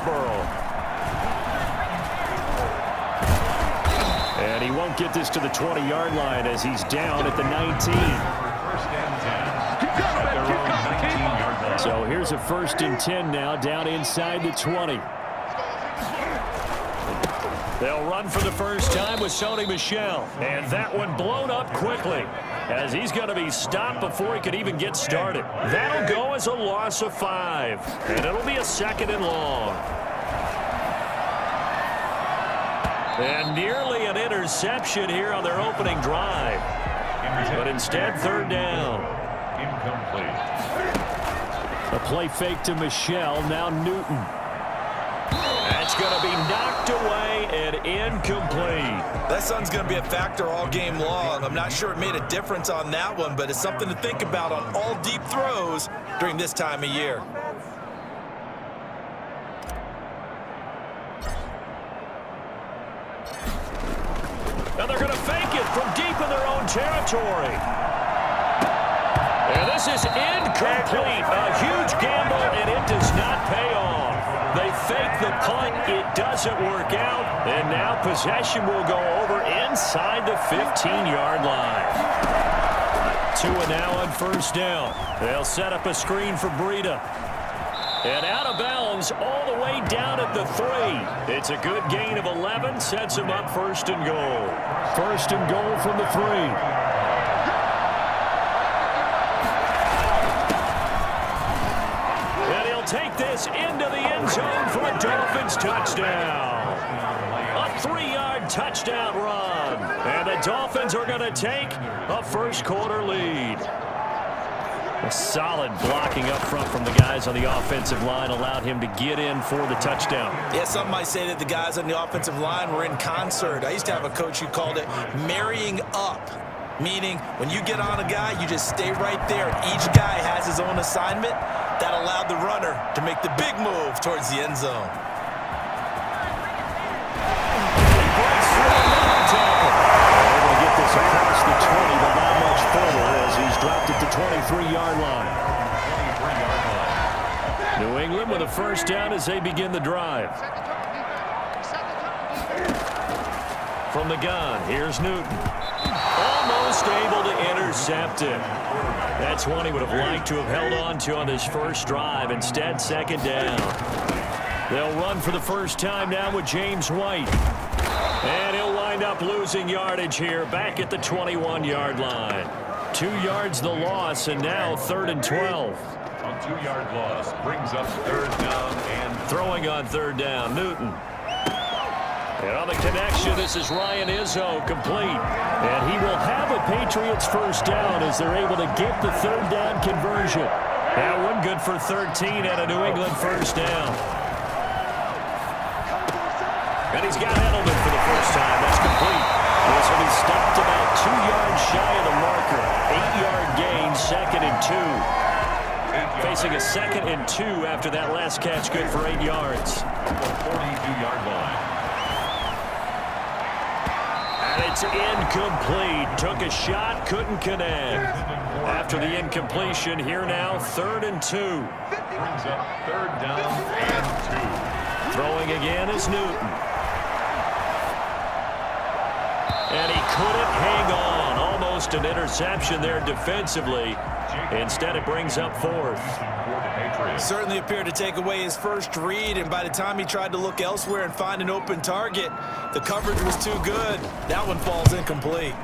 Foxborough. And he won't get this to the 20-yard line as he's down at the 19. So here's a 1st and 10 now, down inside the 20. They'll run for the first time with Sony Michel. And that one blown up quickly as he's going to be stopped before he could even get started. That'll go as a loss of 5. And it'll be a 2nd and long. And nearly an interception here on their opening drive. But instead, 3rd down. Incomplete. A play fake to Michel, now Newton. That's going to be knocked away and incomplete. That sun's going to be a factor all game long. I'm not sure it made a difference on that one, but it's something to think about on all deep throws during this time of year. Now they're going to fake it from deep in their own territory. And this is incomplete. A huge gamble, and it does not pay off. They fake the punt. It doesn't work out. And now possession will go over inside the 15-yard line. Tua now on 1st down. They'll set up a screen for Breida. And out of bounds all the way down at the 3. It's a good gain of 11. Sets him up 1st and goal. 1st and goal from the 3. Take this into the end zone for a Dolphins touchdown. A 3-yard touchdown run. And the Dolphins are going to take a 1st quarter lead. A solid blocking up front from the guys on the offensive line allowed him to get in for the touchdown. Yeah, some might say that the guys on the offensive line were in concert. I used to have a coach who called it marrying up. Meaning, when you get on a guy, you just stay right there. Each guy has his own assignment. That allowed the runner to make the big move towards the end zone. He breaks through another tackle. Able to get this across the 20, but not much further as he's dropped at the 23-yard line. New England with a 1st down as they begin the drive. From the gun, here's Newton. Almost able to intercept it. That's one he would have liked to have held on to on his first drive. Instead, 2nd down. They'll run for the first time now with James White. And he'll wind up losing yardage here back at the 21-yard line. 2 yards the loss, and now 3rd and 12. A 2-yard loss brings up 3rd down and throwing on 3rd down, Newton. And on the connection, this is Ryan Izzo, complete. And he will have a Patriots 1st down as they're able to get the 3rd down conversion. That one good for 13 and a New England 1st down. And he's got Edelman for the first time. That's complete. This will be stopped about 2 yards shy of the marker. 8-yard gain, 2nd and 2. Facing a 2nd and 2 after that last catch, good for 8 yards. 42-yard line. It's incomplete. Took a shot, couldn't connect. After the incompletion, here now, 3rd and 2. Brings up 3rd down and 2. Throwing again is Newton. And he couldn't hang on. Almost an interception there defensively. Instead, it brings up 4th. Certainly appeared to take away his first read, and by the time he tried to look elsewhere and find an open target, the coverage was too good. That one falls incomplete.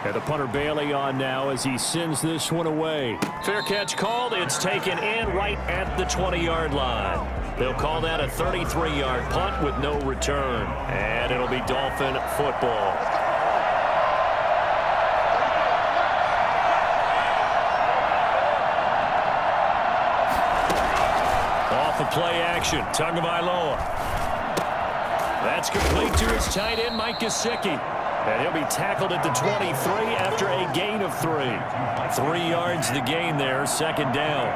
And the punter Bailey on now as he sends this one away. Fair catch called. It's taken in right at the 20-yard line. They'll call that a 33-yard punt with no return. And it'll be Dolphin football. Off the play action, Tagovailoa. That's complete to his tight end, Mike Gesicki. And he'll be tackled at the 23 after a gain of 3. 3 yards the gain there, 2nd down.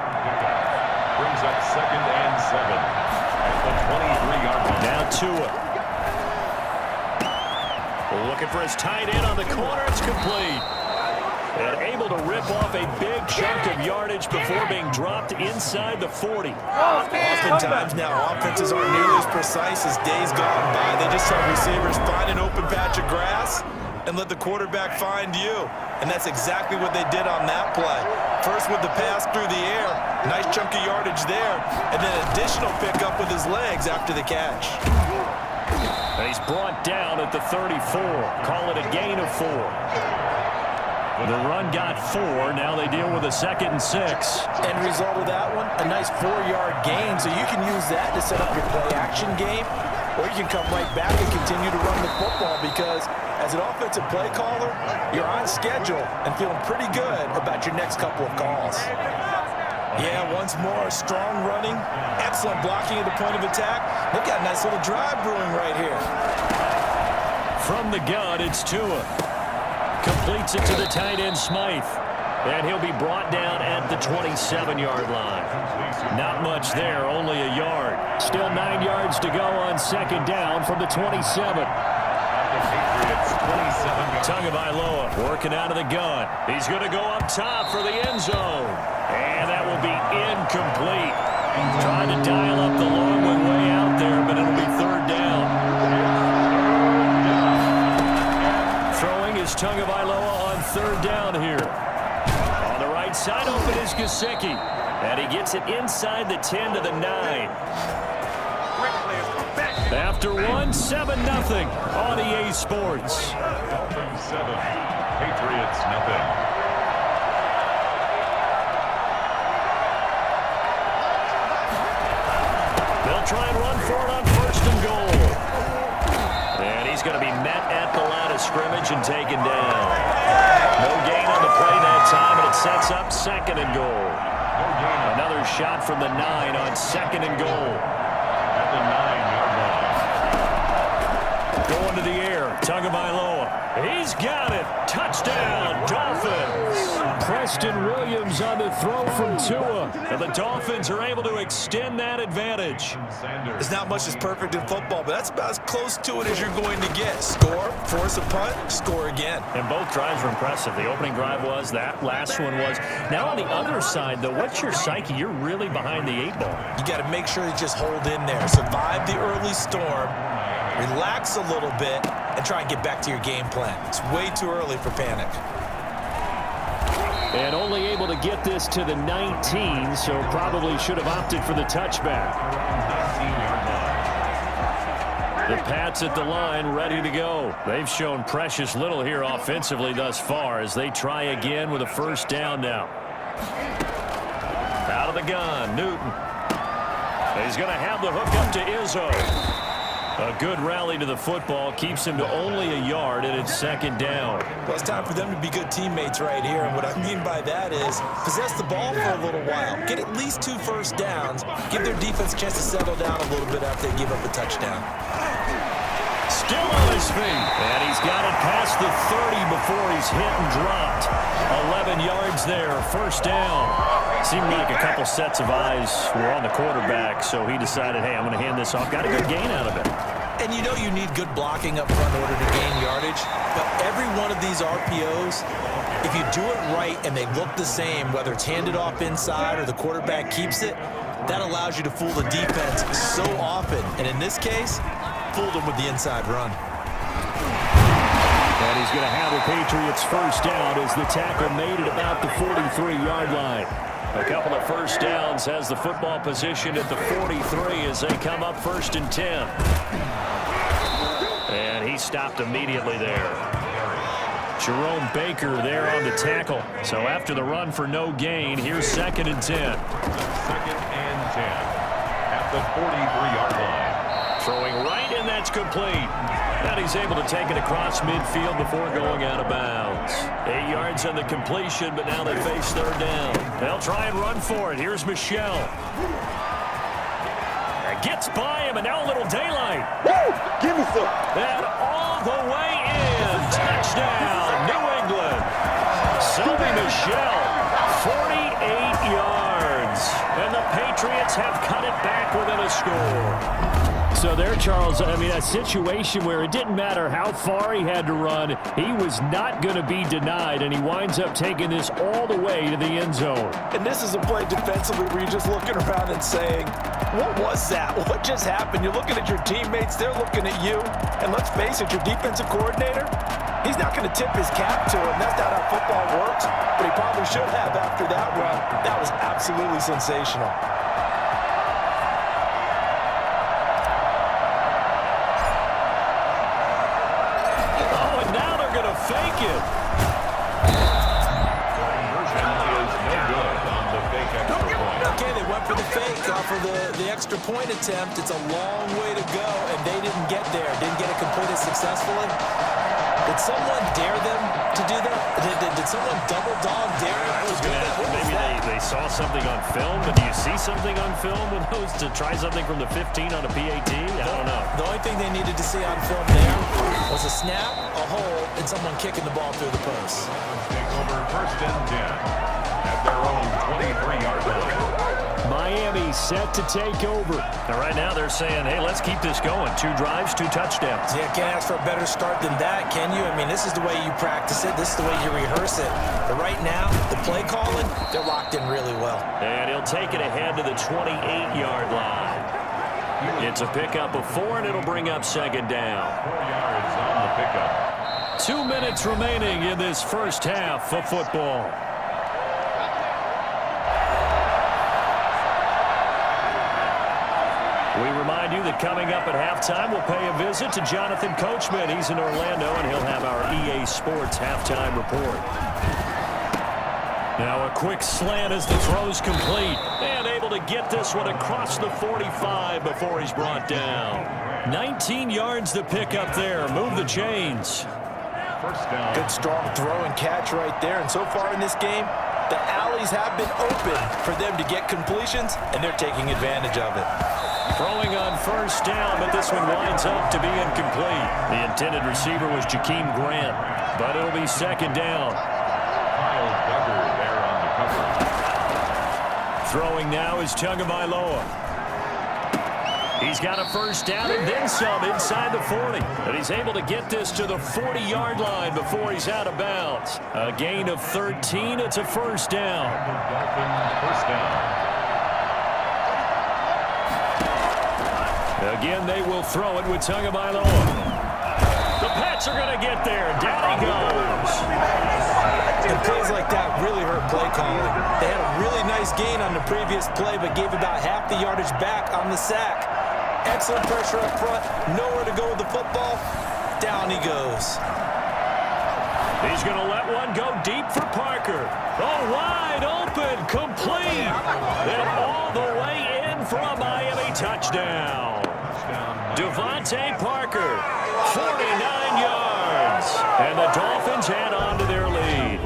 Brings up 2nd and 7 at the 23-yard line. Now Tua. Looking for his tight end on the corner. It's complete. And able to rip off a big chunk of yardage before being dropped inside the 40. Oftentimes now, offenses aren't nearly as precise as days gone by. They just have receivers find an open patch of grass and let the quarterback find you. And that's exactly what they did on that play. First with the pass through the air, nice chunk of yardage there, and then additional pickup with his legs after the catch. And he's brought down at the 34. Call it a gain of 4. The run got 4. Now they deal with a 2nd and 6. End result of that one, a nice 4-yard gain. So you can use that to set up your play-action game, or you can come right back and continue to run the football because as an offensive play caller, you're on schedule and feeling pretty good about your next couple of calls. Yeah, once more, strong running, excellent blocking at the point of attack. They've got a nice little drive brewing right here. From the gun, it's Tua. Completes it to the tight end, Smythe. And he'll be brought down at the 27-yard line. Not much there, only a yard. Still 9 yards to go on 2nd down from the 27. Tagovailoa working out of the gun. He's going to go up top for the end zone. And that will be incomplete. Trying to dial up the long way out there, but it'll be 3rd down. Throwing is Tagovailoa on 3rd down here. On the right side, open is Gesicki. And he gets it inside the 10 to the 9. After 1, 7-0 on EA Sports. Dolphins 7, Patriots nothing. They'll try and run for it on 1st and goal. And he's going to be met at the line of scrimmage and taken down. No gain on the play that time, and it sets up 2nd and goal. Another shot from the 9 on 2nd and goal. At the 9-yard line. Going to the air, Tagovailoa. He's got it. Touchdown, Dolphins. Preston Williams on the throw from Tua. And the Dolphins are able to extend that advantage. There's not much that's perfect in football, but that's about as close to it as you're going to get. Score, force a punt, score again. And both drives were impressive. The opening drive was, that last one was. Now on the other side, though, what's your psyche? You're really behind the 8 ball. You got to make sure you just hold in there. Survive the early storm, relax a little bit, and try and get back to your game plan. It's way too early for panic. And only able to get this to the 19, so probably should have opted for the touchback. The Pats at the line, ready to go. They've shown precious little here offensively thus far as they try again with a 1st down now. Out of the gun, Newton. He's going to have the hook up to Izzo. A good rally to the football keeps him to only a yard, and it's 2nd down. Well, it's time for them to be good teammates right here, and what I mean by that is possess the ball for a little while. Get at least 2 first downs. Give their defense a chance to settle down a little bit after they give up a touchdown. Still on his feet, and he's got it past the 30 before he's hit and dropped. 11 yards there, 1st down. Seemed like a couple sets of eyes were on the quarterback, so he decided, hey, I'm going to hand this off. Got a good gain out of it. And you know you need good blocking up front in order to gain yardage, but every one of these RPOs, if you do it right and they look the same, whether it's handed off inside or the quarterback keeps it, that allows you to fool the defense so often. And in this case, fooled them with the inside run. And he's going to have the Patriots 1st down as the tackle made it about the 43-yard line. A couple of 1st downs has the football position at the 43 as they come up 1st and 10. And he stopped immediately there. Jerome Baker there on the tackle. So after the run for no gain, here's 2nd and 10. 2nd and 10 at the 43-yard line. Throwing right, and that's complete. And he's able to take it across midfield before going out of bounds. 8 yards on the completion, but now they face 3rd down. They'll try and run for it. Here's Michel. Gets by him, and now a little daylight. Woo! Give me some. And all the way in. Touchdown, New England. Sylvie Michel, 48 yards. And the Patriots Patriots have cut it back within a score. So there, Charles, I mean, a situation where it didn't matter how far he had to run, he was not going to be denied, and he winds up taking this all the way to the end zone. And this is a play defensively where you're just looking around and saying, what was that? What just happened? You're looking at your teammates, they're looking at you, and let's face it, your defensive coordinator, he's not going to tip his cap to him. That's not how football works, but he probably should have after that run. That was absolutely sensational. Fake it. Okay, they went for the fake off of the extra point attempt. It's a long way to go, and they didn't get there. Didn't get it completed successfully. Did someone dare them to do that? Did someone double dog dare them to do that? Maybe they saw something on film, but do you see something on film with those to try something from the 15 on a PAT? I don't know. The only thing they needed to see on film there was a snap, a hold, and someone kicking the ball through the post. Take over first and 10 at their own 23-yard line. Miami set to take over. Now, right now they're saying, hey, let's keep this going. 2 drives, 2 touchdowns. Yeah, can't ask for a better start than that, can you? I mean, this is the way you practice it. This is the way you rehearse it. But right now, the play calling, they're locked in really well. And he'll take it ahead to the 28-yard line. It's a pickup of 4, and it'll bring up second down. 4 yards on the pickup. 2 minutes remaining in this first half of football. We remind you that coming up at halftime, we'll pay a visit to Jonathan Coachman. He's in Orlando, and he'll have our EA Sports halftime report. Now a quick slant as the throw's complete. And able to get this one across the 45 before he's brought down. 19 yards to pick up there. Move the chains. First down. Good strong throw and catch right there. And so far in this game, the alleys have been open for them to get completions, and they're taking advantage of it. Throwing on first down, but this one winds up to be incomplete. The intended receiver was Jakeem Grant, but it'll be second down. Kyle Duggar there on the cover. Throwing now is Tagovailoa. He's got a first down and then some inside the 40. And he's able to get this to the 40-yard line before he's out of bounds. A gain of 13. It's a first down. First down. Again, they will throw it with Tagovailoa. The Pats are going to get there. Down he goes. And plays like that really hurt play calling. They had a really nice gain on the previous play, but gave about half the yardage back on the sack. Excellent pressure up front. Nowhere to go with the football. Down he goes. He's going to let one go deep for Parker. Oh, wide open, complete. And all the way in for a Miami touchdown. Devontae Parker, 49 yards. And the Dolphins add on to their lead.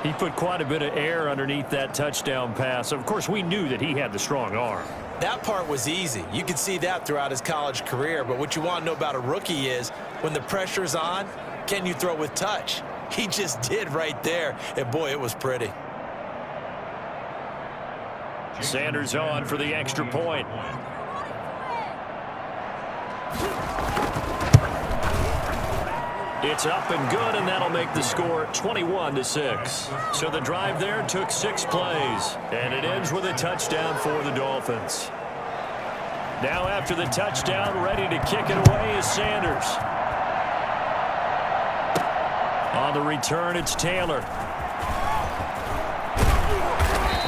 He put quite a bit of air underneath that touchdown pass. Of course, we knew that he had the strong arm. That part was easy. You could see that throughout his college career. But what you want to know about a rookie is when the pressure's on, can you throw with touch? He just did right there. And, boy, it was pretty. Sanders on for the extra point. It's up and good, and that'll make the score 21-6. So the drive there took 6 plays, and it ends with a touchdown for the Dolphins. Now after the touchdown, ready to kick it away is Sanders. On the return, it's Taylor.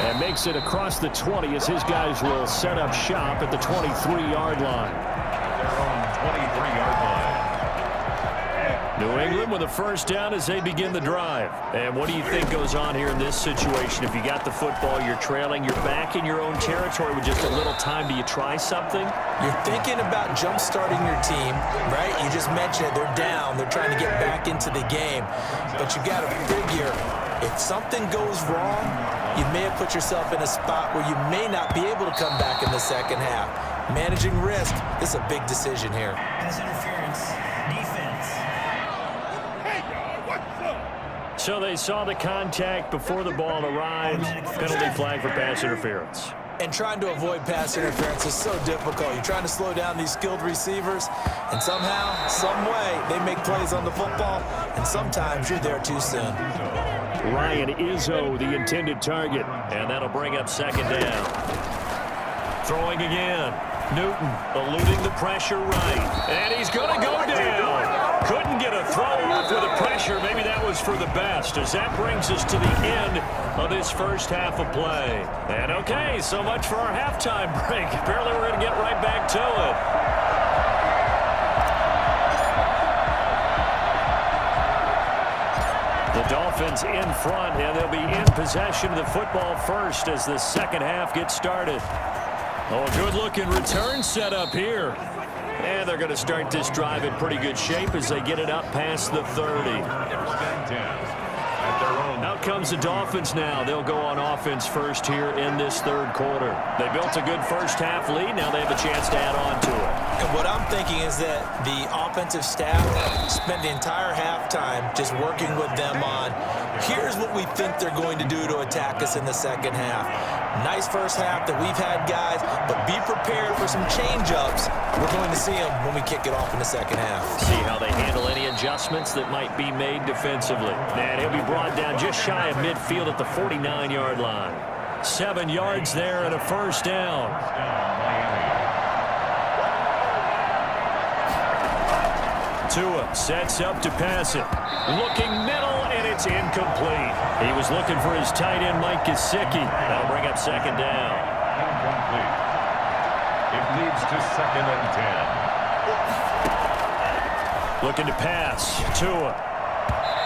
And makes it across the 20 as his guys will set up shop at the 23-yard line. Their own 23-yard line. New England with a first down as they begin the drive. And what do you think goes on here in this situation? If you got the football, you're trailing, you're back in your own territory with just a little time. Do you try something? You're thinking about jump-starting your team, right? You just mentioned it. They're down. They're trying to get back into the game. But you got to figure, if something goes wrong, you may have put yourself in a spot where you may not be able to come back in the second half. Managing risk, this is a big decision here. Pass interference, defense. So they saw the contact before the ball arrived. Penalty flag for pass interference. And trying to avoid pass interference is so difficult. You're trying to slow down these skilled receivers, and somehow, some way, they make plays on the football, and sometimes you're there too soon. Ryan Izzo, the intended target, and that'll bring up second down. Throwing again. Newton eluding the pressure right, and he's going to go down. Couldn't get a throw off with the pressure. Maybe that was for the best, as that brings us to the end of this first half of play. And okay, so much for our halftime break. Apparently we're going to get right back to it. The Dolphins in front, and they'll be in possession of the football first as the second half gets started. Oh, good-looking return setup here. And they're going to start this drive in pretty good shape as they get it up past the 30. Out comes the Dolphins now. They'll go on offense first here in this third quarter. They built a good first half lead. Now they have a chance to add on to it. And what I'm thinking is that the offensive staff spent the entire halftime just working with them on, here's what we think they're going to do to attack us in the second half. Nice first half that we've had, guys, but be prepared for some change-ups. We're going to see them when we kick it off in the second half. See how they handle any adjustments that might be made defensively. And he'll be brought down just shy of midfield at the 49-yard line. 7 yards there and a first down. Tua sets up to pass it. Looking middle, and it's incomplete. He was looking for his tight end, Mike Gesicki. That'll bring up second down. Incomplete. It leads to 2nd and 10. Looking to pass. Tua.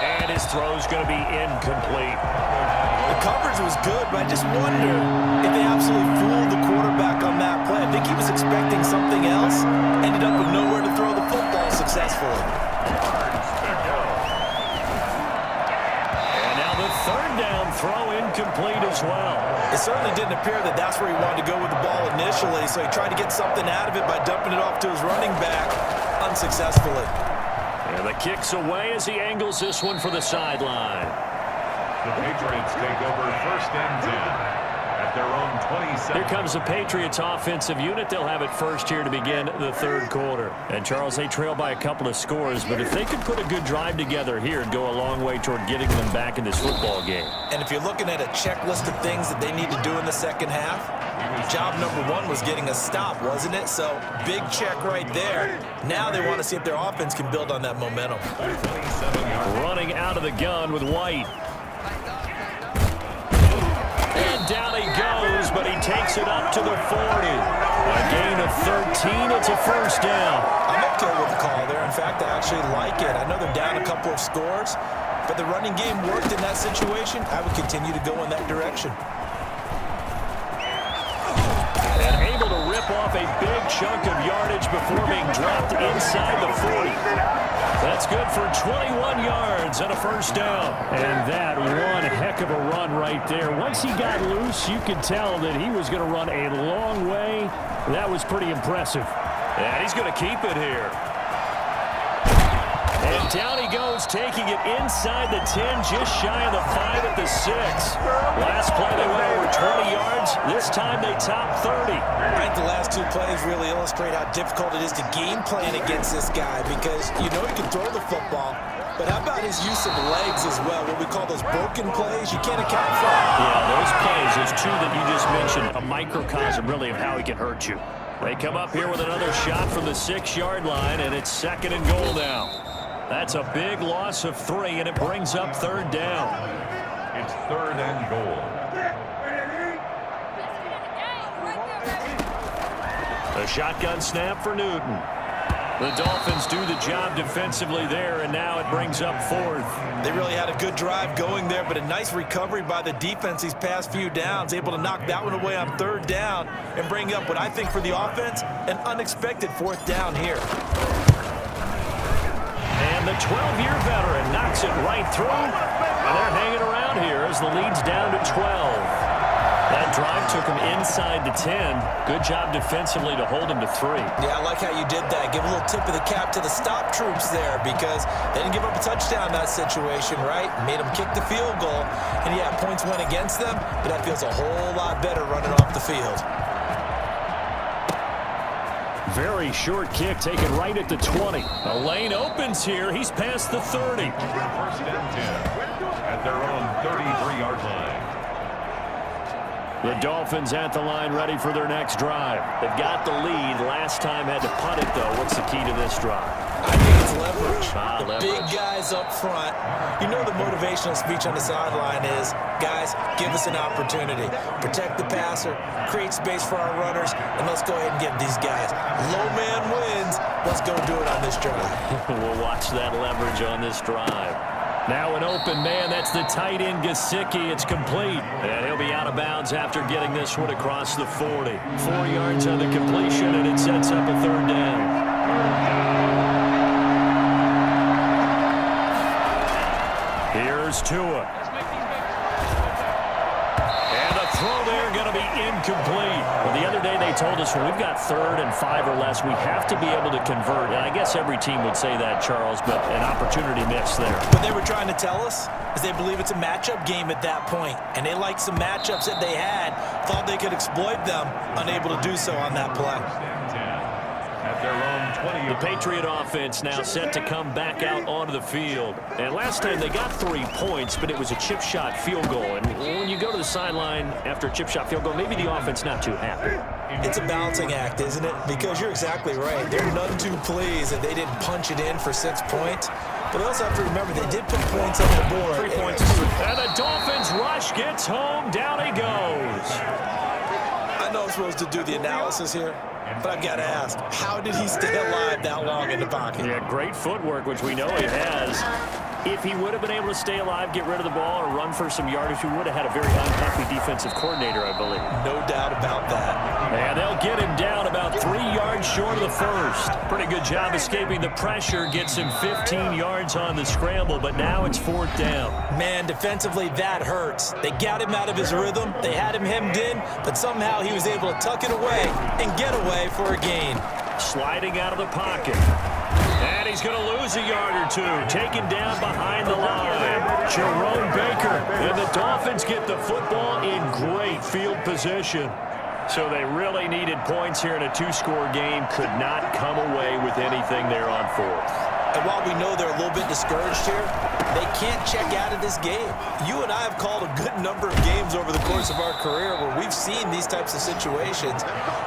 And his throw's going to be incomplete. The coverage was good, but I just wonder if they absolutely fooled the quarterback on that play. I think he was expecting something else. Ended up with nowhere to throw the football successfully. And now the third down throw incomplete as well. It certainly didn't appear that that's where he wanted to go with the ball initially, so he tried to get something out of it by dumping it off to his running back unsuccessfully. And the kick's away as he angles this one for the sideline. The Patriots take over 1st and 10 at their own 27. Here comes the Patriots offensive unit. They'll have it first here to begin the third quarter. And, Charles, they trail by a couple of scores, but if they could put a good drive together here, it'd go a long way toward getting them back in this football game. And if you're looking at a checklist of things that they need to do in the second half, job number 1 was getting a stop, wasn't it? So, big check right there. Now they want to see if their offense can build on that momentum. Running out of the gun with White. And down he goes, but he takes it up to the 40. A gain of 13. It's a first down. I'm okay with the call there. In fact, I actually like it. I know they're down a couple of scores, but the running game worked in that situation. I would continue to go in that direction. And able to rip off a big chunk of yardage before being dropped inside the 40. That's good for 21 yards and a first down. And that one heck of a run right there. Once he got loose, you could tell that he was going to run a long way. That was pretty impressive. And he's going to keep it here. And down he goes, taking it inside the 10, just shy of the 5 at the 6. Last play, they went over 20 yards. This time, they topped 30. I think the last 2 plays really illustrate how difficult it is to game plan against this guy because you know he can throw the football, but how about his use of legs as well, what we call those broken plays? You can't account for them. Yeah, those plays, those 2 that you just mentioned, a microcosm really of how he can hurt you. They come up here with another shot from the 6-yard line, and it's 2nd and goal now. That's a big loss of 3, and it brings up 3rd down. It's 3rd and goal. A shotgun snap for Newton. The Dolphins do the job defensively there, and now it brings up 4th. They really had a good drive going there, but a nice recovery by the defense these past few downs, able to knock that one away on 3rd down and bring up what I think for the offense, an unexpected 4th down here. And the 12-year veteran knocks it right through. And they're hanging around here as the lead's down to 12. That drive took him inside the 10. Good job defensively to hold him to 3. Yeah, I like how you did that. Give a little tip of the cap to the stop troops there because they didn't give up a touchdown in that situation, right? Made them kick the field goal. And, yeah, points went against them, but that feels a whole lot better running off the field. Very short kick taken right at the 20. A lane opens here. He's past the 30. First and 10 at their own 33-yard line. The Dolphins at the line ready for their next drive. They've got the lead. Last time had to punt it, though. What's the key to this drive? I think it's leverage. Leverage. Big guys up front. You know the motivational speech on the sideline is, guys, give us an opportunity. Protect the passer, create space for our runners, and let's go ahead and get these guys. Low man wins. Let's go do it on this drive. We'll watch that leverage on this drive. Now an open man. That's the tight end, Gesicki. It's complete. And he'll be out of bounds after getting this one across the 40. 4 yards on the completion, and it sets up a 3rd down. Here's Tua. And the throw there going to be incomplete. Well, the other day they told us when we've got 3rd and 5 or less, we have to be able to convert. And I guess every team would say that, Charles, but an opportunity missed there. What they were trying to tell us is they believe it's a matchup game at that point. And they liked some matchups that they had, thought they could exploit them, unable to do so on that play. At their own 20. The Patriot offense now set to come back out onto the field. And last time they got 3 points, but it was a chip shot field goal. And when you go to the sideline after a chip shot field goal, maybe the offense not too happy. It's a balancing act, isn't it? Because you're exactly right. They're none too pleased that they didn't punch it in for 6 points. But they also have to remember they did put points on the board. 3 points. And the Dolphins rush gets home. Down he goes. I know I'm supposed to do the analysis here, but I've got to ask, how did he stay alive that long in the pocket? Yeah, great footwork, which we know he has. If he would have been able to stay alive, get rid of the ball, or run for some yardage, he would have had a very unhappy defensive coordinator, I believe. No doubt about that. And they'll get him down about 3 yards short of the first. Pretty good job escaping the pressure. Gets him 15 yards on the scramble, but now it's 4th down. Man, defensively, that hurts. They got him out of his rhythm. They had him hemmed in, but somehow he was able to tuck it away and get away for a gain. Sliding out of the pocket. And he's going to lose a yard or 2. Taken down behind the line. Jerome Baker. And the Dolphins get the football in great field position. So they really needed points here in a 2-score game. Could not come away with anything there on 4th. And while we know they're a little bit discouraged here, they can't check out of this game. You and I have called a good number of games over the course of our career where we've seen these types of situations.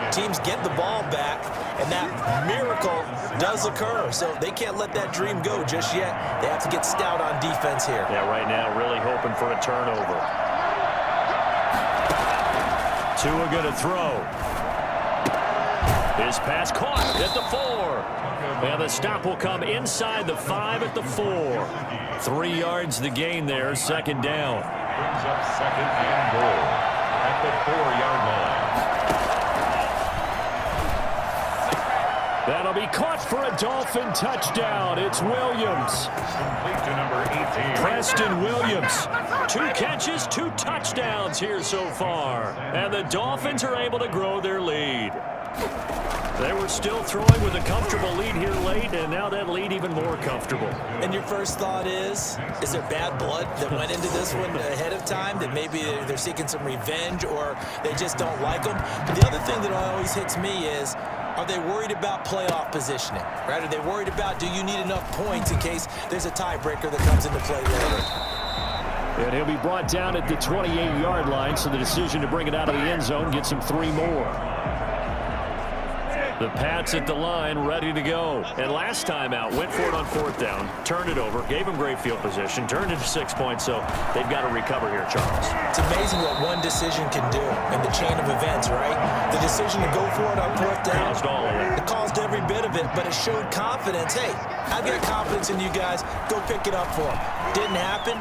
Teams get the ball back, and that miracle does occur. So they can't let that dream go just yet. They have to get stout on defense here. Yeah, right now really hoping for a turnover. Tua going to throw. His pass caught at the 4. And the stop will come inside the 5 at the 4. 3 yards the gain there, 2nd down. Brings up 2nd and goal at the 4-yard line. That'll be caught for a Dolphin touchdown. It's Williams. Complete to number 18. Preston Williams. 2 catches, 2 touchdowns here so far. And the Dolphins are able to grow their lead. They were still throwing with a comfortable lead here late, and now that lead even more comfortable. And your first thought is there bad blood that went into this one ahead of time, that maybe they're seeking some revenge or they just don't like them? But the other thing that always hits me is, are they worried about playoff positioning? Right? Are they worried about, do you need enough points in case there's a tiebreaker that comes into play later? And he'll be brought down at the 28-yard line, so the decision to bring it out of the end zone gets him 3 more. The Pats at the line, ready to go. And last time out, went for it on 4th down, turned it over, gave him great field position, turned it to 6 points, so they've got to recover here, Charles. It's amazing what one decision can do in the chain of events, right? The decision to go for it on 4th down. Caused all of it. It caused every bit of it, but it showed confidence. Hey, I've got confidence in you guys. Go pick it up for them. Didn't happen.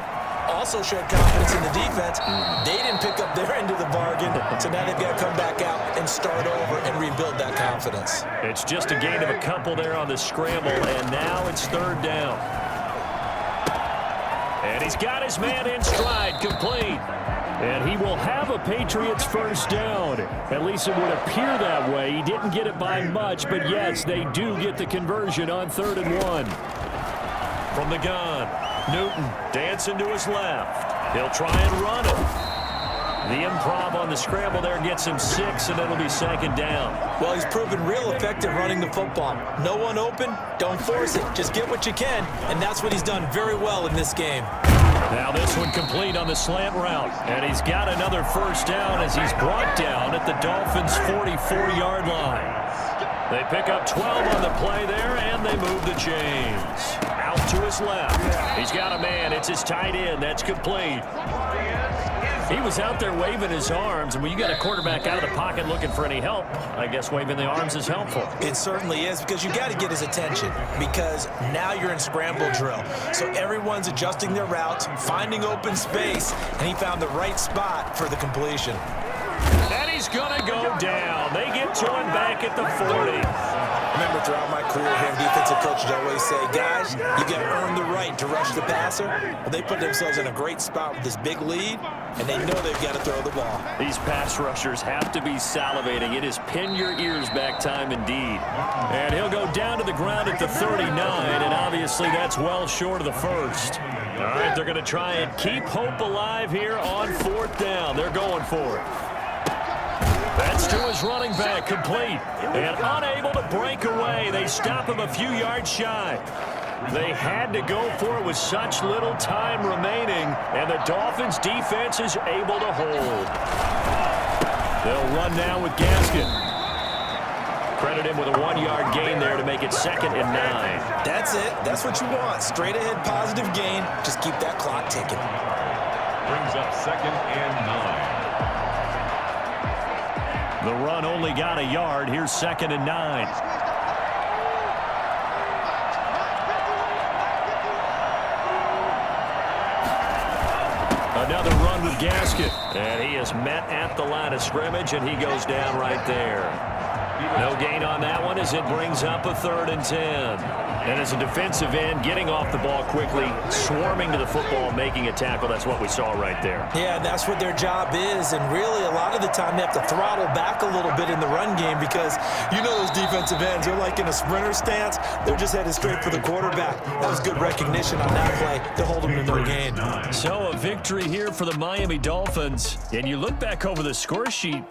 Also showed confidence in the defense. They didn't pick up their end of the bargain, so now they've got to come back out and start over and rebuild that confidence. It's just a gain of a couple there on the scramble, and now it's 3rd down. And he's got his man in stride, complete. And he will have a Patriots first down. At least it would appear that way. He didn't get it by much, but yes, they do get the conversion on 3rd and 1. From the gun, Newton dancing to his left. He'll try and run it. The improv on the scramble there gets him 6, and it'll be 2nd down. Well, he's proven real effective running the football. No one open, don't force it. Just get what you can, and that's what he's done very well in this game. Now this one complete on the slant route, and he's got another first down as he's brought down at the Dolphins' 44-yard line. They pick up 12 on the play there, and they move the chains. Out to his left. He's got a man. It's his tight end. That's complete. He was out there waving his arms, and when you got a quarterback out of the pocket looking for any help, I guess waving the arms is helpful. It certainly is, because you got to get his attention, because now you're in scramble drill. So everyone's adjusting their routes, finding open space, and he found the right spot for the completion. And he's going to go down. They get to him back at the 40. Remember, throughout my career here, defensive coaches always say, guys, you got to earn the right to rush the passer. Well, they put themselves in a great spot with this big lead, and they know they've got to throw the ball. These pass rushers have to be salivating. It is pin your ears back time indeed. And he'll go down to the ground at the 39, and obviously that's well short of the first. All right, they're going to try and keep hope alive here on 4th down. They're going for it. That's to his running back, complete. And unable to break away. They stop him a few yards shy. They had to go for it with such little time remaining, and the Dolphins' defense is able to hold. They'll run now with Gaskin. Credit him with a 1-yard gain there to make it 2nd and 9. That's it. That's what you want. Straight ahead positive gain. Just keep that clock ticking. Brings up 2nd and 9. The run only got a yard. Here's 2nd and 9. Another run with Gaskin. And he is met at the line of scrimmage, and he goes down right there. No gain on that one as it brings up a 3rd and 10. And as a defensive end, getting off the ball quickly, swarming to the football, making a tackle, that's what we saw right there. Yeah, that's what their job is, and really a lot of the time they have to throttle back a little bit in the run game because you know those defensive ends, they're like in a sprinter stance. They're just headed straight for the quarterback. That was good recognition on that play to hold them to no gain. So a victory here for the Miami Dolphins. And you look back over the score sheet,